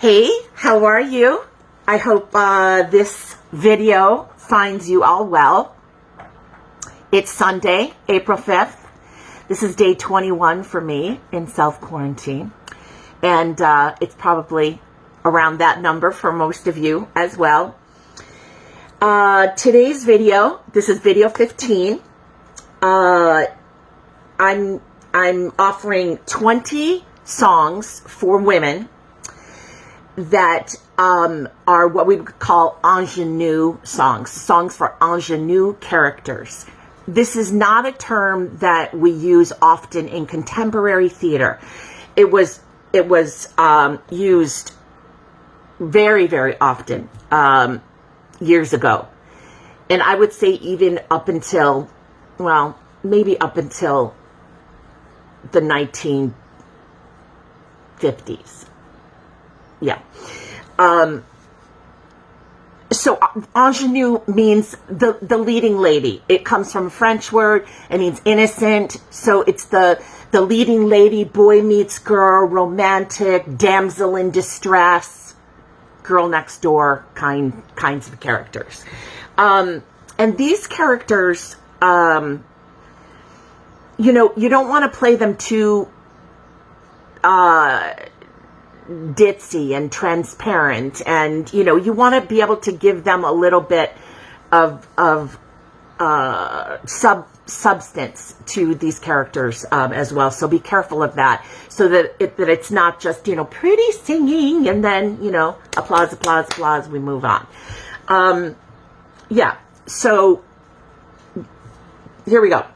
Hey, how are you? I hope this video finds you all well. It's Sunday, April 5th. This is day 21 for me in self-quarantine. And it's probably around that number for most of you as well. Today's video, this is video 15. I'm offering 20 songs for women that are what we would call ingenue songs for ingenue characters. This is not a term that we use often in contemporary theater. It was used very, very often years ago. And I would say even up until, well, maybe up until the 1950s. Yeah. So ingenue means the leading lady. It comes from a French word. It means innocent. So it's the leading lady, boy meets girl, romantic, damsel in distress, girl next door kinds of characters. And these characters, you don't want to play them too ditzy and transparent, and you want to be able to give them a little bit of substance to these characters as well. So be careful of that, so that it's not just pretty singing and then applause, applause, applause, we move on. Yeah, so here we go.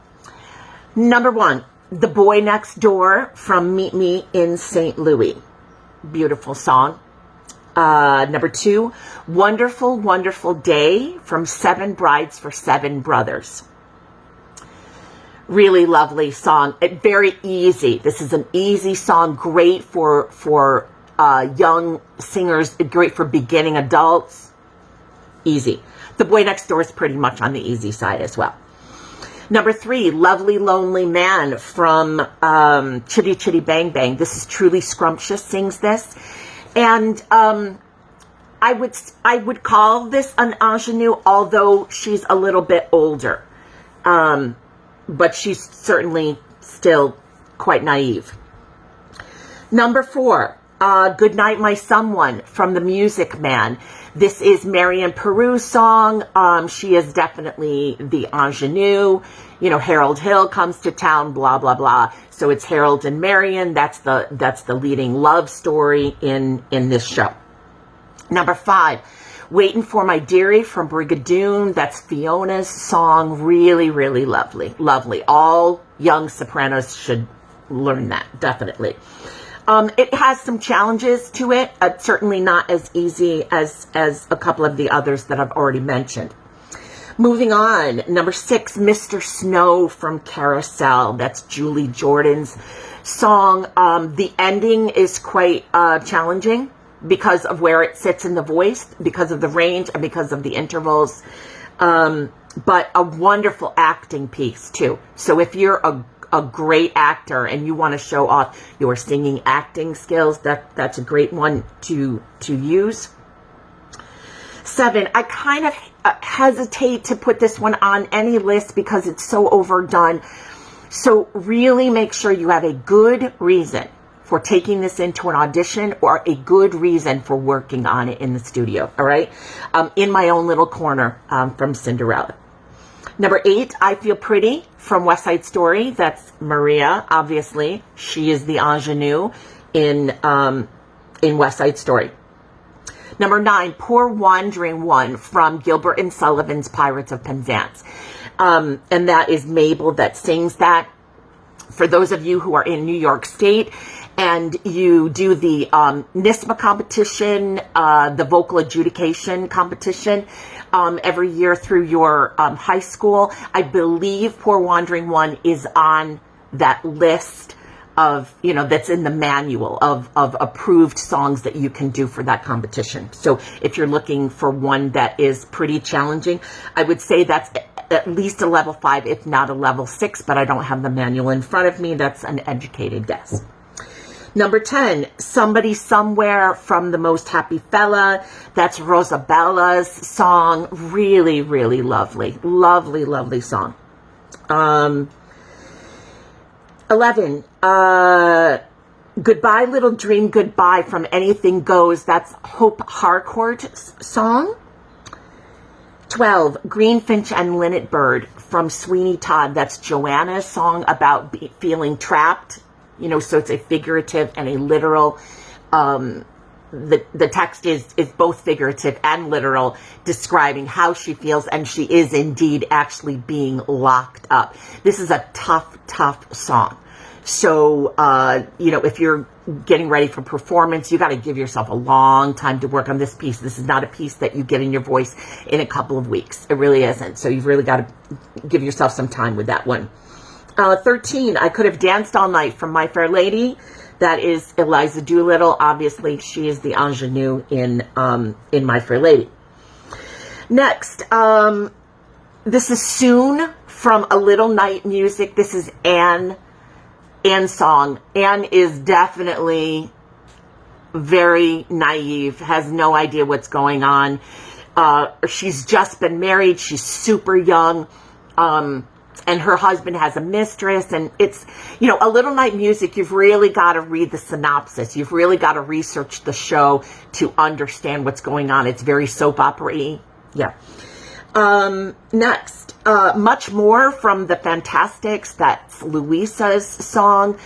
Number 1, The Boy Next Door from Meet Me in St. Louis. Beautiful song. Number 2, Wonderful, Wonderful Day from Seven Brides for Seven Brothers. Really lovely song. Very easy. This is an easy song. Great for young singers. Great for beginning adults. Easy. The Boy Next Door is pretty much on the easy side as well. Number 3, Lovely Lonely Man from Chitty Chitty Bang Bang. This is Truly Scrumptious sings this. And I would call this an ingenue, although she's a little bit older. But she's certainly still quite naive. Number 4, Good Night My Someone from The Music Man. This is Marion Peru's song. She is definitely the ingenue. Harold Hill comes to town, blah, blah, blah. So it's Harold and Marion. That's the leading love story in this show. Number 5, Waitin' for My Dearie from Brigadoon. That's Fiona's song. Really, really lovely. Lovely. All young sopranos should learn that, definitely. It has some challenges to it. Certainly not as easy as a couple of the others that I've already mentioned. Moving on, number 6, Mr. Snow from Carousel. That's Julie Jordan's song. The ending is quite challenging because of where it sits in the voice, because of the range, and because of the intervals. But a wonderful acting piece too. So if you're a great actor and you want to show off your singing acting skills, that's a great one to use. 7, I kind of hesitate to put this one on any list because it's so overdone. So really make sure you have a good reason for taking this into an audition or a good reason for working on it in the studio. All right. In my own little corner from Cinderella. Number 8, I Feel Pretty from West Side Story. That's Maria, obviously. She is the ingenue in West Side Story. Number 9, Poor Wandering One from Gilbert and Sullivan's Pirates of Penzance. And that is Mabel that sings that. For those of you who are in New York State and you do the NISMA competition, the vocal adjudication competition, every year through your high school, I believe Poor Wandering One is on that list of, that's in the manual of approved songs that you can do for that competition. So if you're looking for one that is pretty challenging, I would say that's at least a level 5, if not a level 6, but I don't have the manual in front of me. That's an educated guess. Number 10, Somebody Somewhere from The Most Happy Fella. That's Rosabella's song. Really, really lovely. Lovely, lovely song. 11, Goodbye Little Dream Goodbye from Anything Goes. That's Hope Harcourt's song. 12, Greenfinch and Linnet Bird from Sweeney Todd. That's Joanna's song about feeling trapped. You know, so it's a figurative and a literal. The text is both figurative and literal, describing how she feels, and she is indeed actually being locked up. This is a tough, tough song. So, you know, if you're getting ready for performance, you got to give yourself a long time to work on this piece. This is not a piece that you get in your voice in a couple of weeks. It really isn't. So you've really got to give yourself some time with that one. 13, I Could Have Danced All Night from My Fair Lady. That is Eliza Doolittle. Obviously, she is the ingenue in My Fair Lady. Next, this is Soon from A Little Night Music. This is Anne's song. Anne is definitely very naive, has no idea what's going on. She's just been married. She's super young. And her husband has a mistress, and it's, you know, A Little Night Music, you've really got to read the synopsis. You've really got to research the show to understand what's going on. It's very soap opera-y. Yeah. Next, Much More from the Fantastics. That's Louisa's song.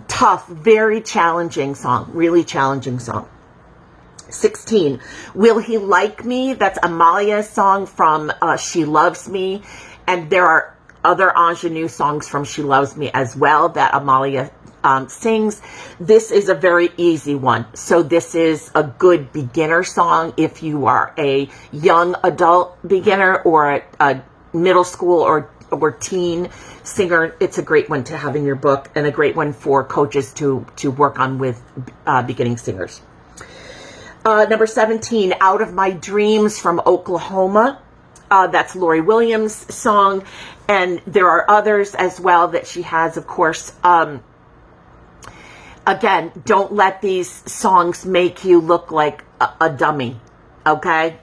Tough, very challenging song. Really challenging song. 16, Will He Like Me? That's Amalia's song from She Loves Me. And there are other ingenue songs from She Loves Me as well that Amalia sings. This is a very easy one. So this is a good beginner song if you are a young adult beginner or a middle school or teen singer. It's a great one to have in your book and a great one for coaches to work on with beginning singers. Number 17, Out of My Dreams from Oklahoma. That's Lori Williams' song. And there are others as well that she has, of course. Again, don't let these songs make you look like a dummy, okay?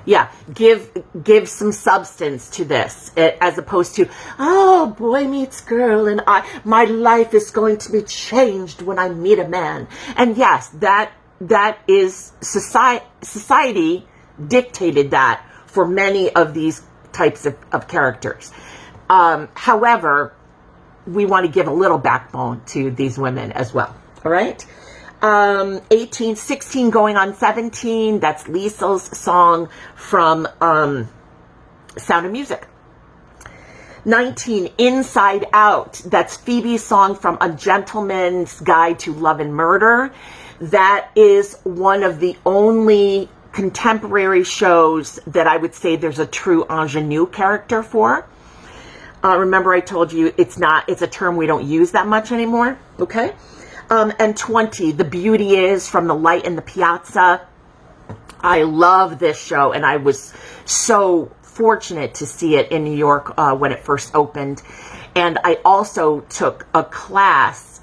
Yeah, give some substance to this, as opposed to, oh, boy meets girl, and my life is going to be changed when I meet a man. And yes, that is society dictated that for many of these types of characters. However, we want to give a little backbone to these women as well. All right. 18, 16 going on 17. That's Liesel's song from Sound of Music. 19, Inside Out. That's Phoebe's song from A Gentleman's Guide to Love and Murder. That is one of the only contemporary shows that I would say there's a true ingenue character for. Remember I told you it's a term we don't use that much anymore. Okay. And 20, The Beauty Is from The Light in the Piazza. I love this show, and I was so fortunate to see it in New York when it first opened. And I also took a class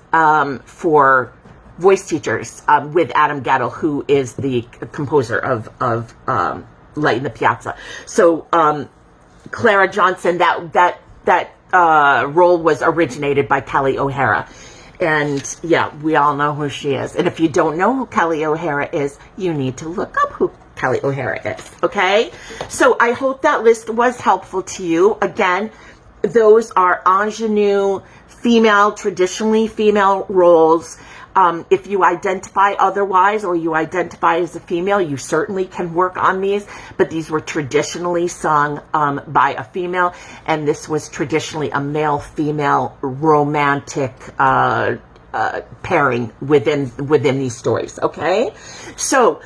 for voice teachers with Adam Gattel, who is the composer of Light in the Piazza. So Clara Johnson, that role was originated by Kelly O'Hara. And yeah, we all know who she is. And if you don't know who Kelly O'Hara is, you need to look up who Kelly O'Hara is. Okay? So I hope that list was helpful to you. Again, those are ingenue, traditionally female roles. If you identify otherwise or you identify as a female, you certainly can work on these, but these were traditionally sung by a female, and this was traditionally a male-female romantic pairing within these stories, okay? So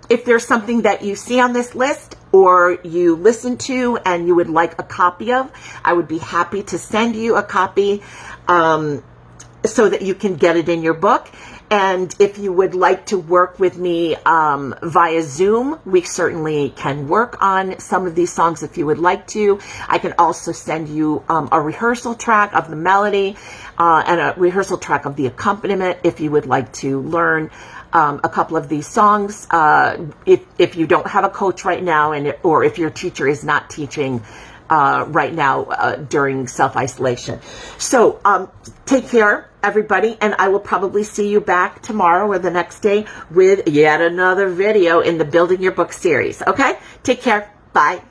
if there's something that you see on this list or you listen to and you would like a copy of, I would be happy to send you a copy so that you can get it in your book. And if you would like to work with me via Zoom, we certainly can work on some of these songs if you would like to. I can also send you a rehearsal track of the melody. and a rehearsal track of the accompaniment if you would like to learn a couple of these songs. If you don't have a coach right now, or if your teacher is not teaching right now during self-isolation. So take care, everybody, and I will probably see you back tomorrow or the next day with yet another video in the Building Your Book series. Okay? Take care. Bye.